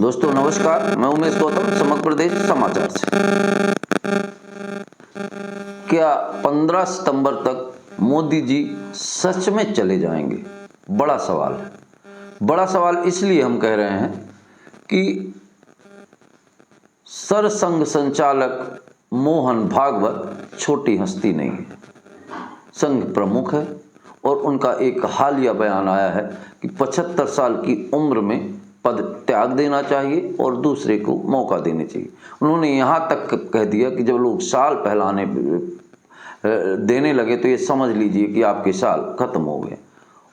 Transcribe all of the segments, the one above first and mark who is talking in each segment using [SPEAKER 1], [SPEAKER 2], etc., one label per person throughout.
[SPEAKER 1] दोस्तों नमस्कार, मैं उमेश गौतम, समग्र प्रदेश समाचार से। क्या 15 सितंबर तक मोदी जी सच में चले जाएंगे? बड़ा सवाल है। बड़ा सवाल इसलिए हम कह रहे हैं कि सरसंघ संचालक मोहन भागवत छोटी हस्ती नहीं है, संघ प्रमुख है और उनका एक हालिया बयान आया है कि 75 साल की उम्र में पद त्याग देना चाहिए और दूसरे को मौका देना चाहिए। उन्होंने यहाँ तक कह दिया कि जब लोग साल पहलाने देने लगे तो ये समझ लीजिए कि आपके साल खत्म हो गए,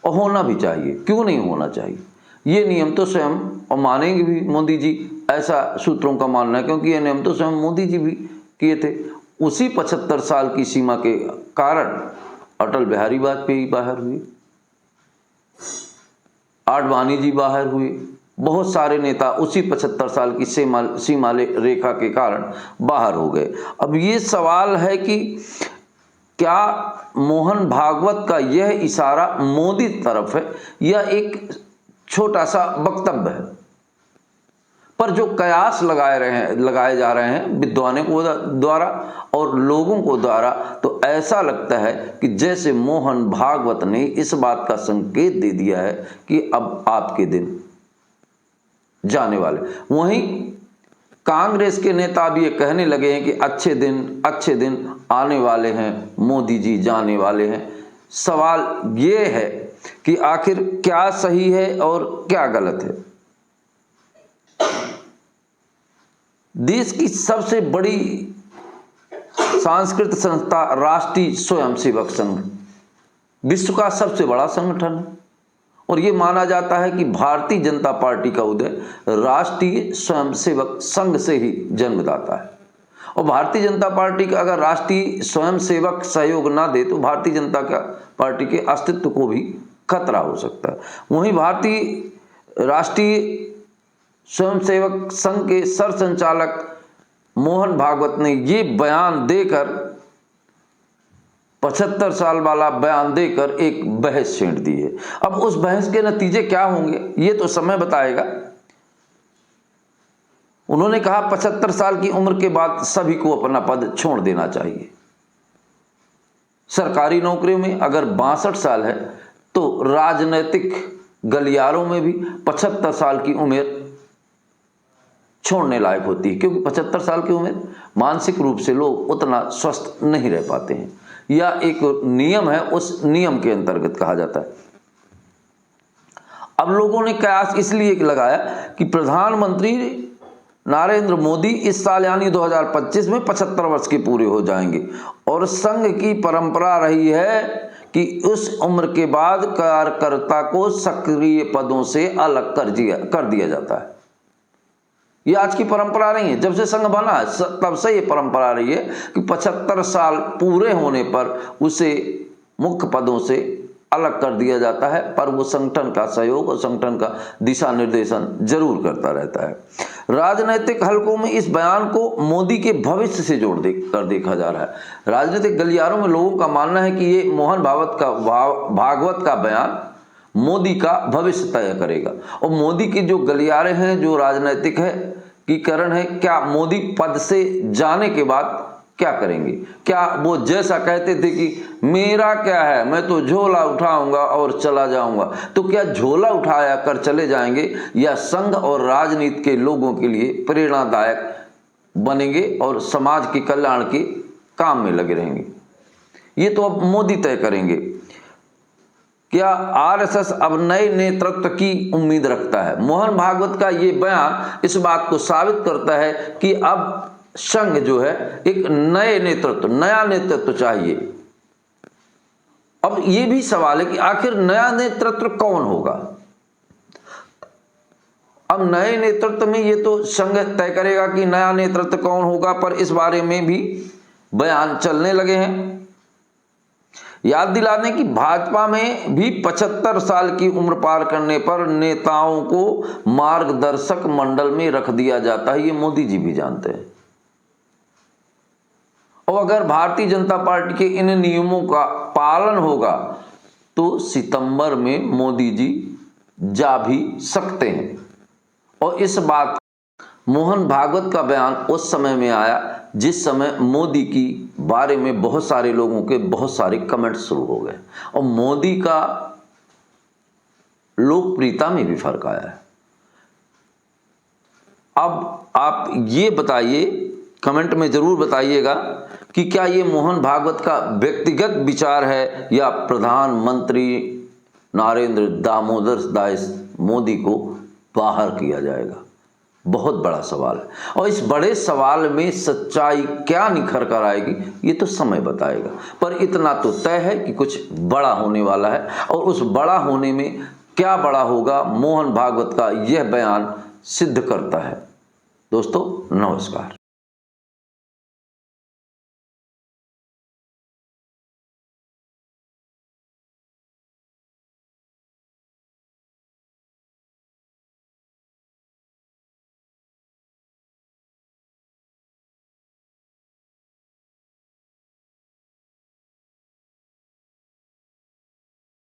[SPEAKER 1] और होना भी चाहिए। क्यों नहीं होना चाहिए? ये नियम तो स्वयं, और मानेंगे भी मोदी जी, ऐसा सूत्रों का मानना है, क्योंकि ये नियम तो स्वयं मोदी जी भी किए थे। उसी 75 साल की सीमा के कारण अटल बिहारी वाजपेयी बाहर हुए, आडवाणी जी बाहर हुए, बहुत सारे नेता उसी 75 साल की सीमा रेखा के कारण बाहर हो गए। अब ये सवाल है कि क्या मोहन भागवत का यह इशारा मोदी तरफ है या एक छोटा सा वक्तव्य है? पर जो कयास लगाए जा रहे हैं विद्वानों को द्वारा और लोगों को द्वारा, तो ऐसा लगता है कि जैसे मोहन भागवत ने इस बात का संकेत दे दिया है कि अब आपके दिन जाने वाले। वहीं कांग्रेस के नेता भी ये कहने लगे हैं कि अच्छे दिन आने वाले हैं, मोदी जी जाने वाले हैं। सवाल ये है कि आखिर क्या सही है और क्या गलत है? देश की सबसे बड़ी सांस्कृतिक संस्था राष्ट्रीय स्वयंसेवक संघ विश्व का सबसे बड़ा संगठन है, और ये माना जाता है कि भारतीय जनता पार्टी का उदय राष्ट्रीय स्वयंसेवक संघ से ही जन्मदाता है। और भारतीय जनता पार्टी का अगर राष्ट्रीय स्वयंसेवक सहयोग ना दे तो भारतीय जनता पार्टी के अस्तित्व को भी खतरा हो सकता है। वहीं भारतीय राष्ट्रीय स्वयंसेवक संघ के सरसंचालक मोहन भागवत ने ये बयान देकर, 75 साल वाला बयान देकर एक बहस छेड़ दी है। अब उस बहस के नतीजे क्या होंगे ये तो समय बताएगा। उन्होंने कहा 75 साल की उम्र के बाद सभी को अपना पद छोड़ देना चाहिए। सरकारी नौकरियों में अगर 62 साल है तो राजनीतिक गलियारों में भी 75 साल की उम्र छोड़ने लायक होती है, क्योंकि 75 साल की उम्र मानसिक रूप से लोग उतना स्वस्थ नहीं रह पाते हैं, या एक नियम है, उस नियम के अंतर्गत कहा जाता है। अब लोगों ने कयास इसलिए लगाया कि प्रधानमंत्री नरेंद्र मोदी इस साल यानी 2025 में 75 वर्ष के पूरे हो जाएंगे, और संघ की परंपरा रही है कि उस उम्र के बाद कार्यकर्ता को सक्रिय पदों से अलग कर दिया जाता है। ये आज की परंपरा नहीं है, जब से संघ बना है तब से ये परंपरा रही है कि 75 साल पूरे होने पर उसे मुख्य पदों से अलग कर दिया जाता है, पर वो संगठन का सहयोग और संगठन का दिशा निर्देशन जरूर करता रहता है। राजनीतिक हलकों में इस बयान को मोदी के भविष्य से कर देखा जा रहा है। राजनीतिक गलियारों में लोगों का मानना है कि ये मोहन भागवत का बयान मोदी का भविष्य तय करेगा, और मोदी की जो गलियारे हैं, जो राजनीतिक है की करण है, क्या मोदी पद से जाने के बाद क्या करेंगे? क्या वो जैसा कहते थे कि मेरा क्या है, मैं तो झोला उठाऊंगा और चला जाऊंगा, तो क्या झोला उठाया कर चले जाएंगे, या संघ और राजनीति के लोगों के लिए प्रेरणादायक बनेंगे और समाज के कल्याण के काम में लगे रहेंगे? ये तो अब मोदी तय करेंगे। क्या आरएसएस अब नए नेतृत्व की उम्मीद रखता है? मोहन भागवत का ये बयान इस बात को साबित करता है कि अब संघ जो है एक नया नेतृत्व चाहिए। अब ये भी सवाल है कि आखिर नया नेतृत्व कौन होगा? अब नए नेतृत्व में ये तो संघ तय करेगा कि नया नेतृत्व कौन होगा, पर इस बारे में भी बयान चलने लगे हैं। याद दिलाने की भाजपा में भी 75 साल की उम्र पार करने पर नेताओं को मार्गदर्शक मंडल में रख दिया जाता है, ये मोदी जी भी जानते हैं। और अगर भारतीय जनता पार्टी के इन नियमों का पालन होगा तो सितंबर में मोदी जी जा भी सकते हैं, और इस बात मोहन भागवत का बयान उस समय में आया जिस समय मोदी की बारे में बहुत सारे लोगों के बहुत सारे कमेंट शुरू हो गए और मोदी का लोकप्रियता में भी फर्क आया है। अब आप ये बताइए, कमेंट में जरूर बताइएगा कि क्या ये मोहन भागवत का व्यक्तिगत विचार है या प्रधानमंत्री नरेंद्र दामोदर दास मोदी को बाहर किया जाएगा। बहुत बड़ा सवाल है और इस बड़े सवाल में सच्चाई क्या निखर कर आएगी ये तो समय बताएगा, पर इतना तो तय है कि कुछ बड़ा होने वाला है और उस बड़ा होने में क्या बड़ा होगा मोहन भागवत का यह बयान सिद्ध करता है। दोस्तों नमस्कार।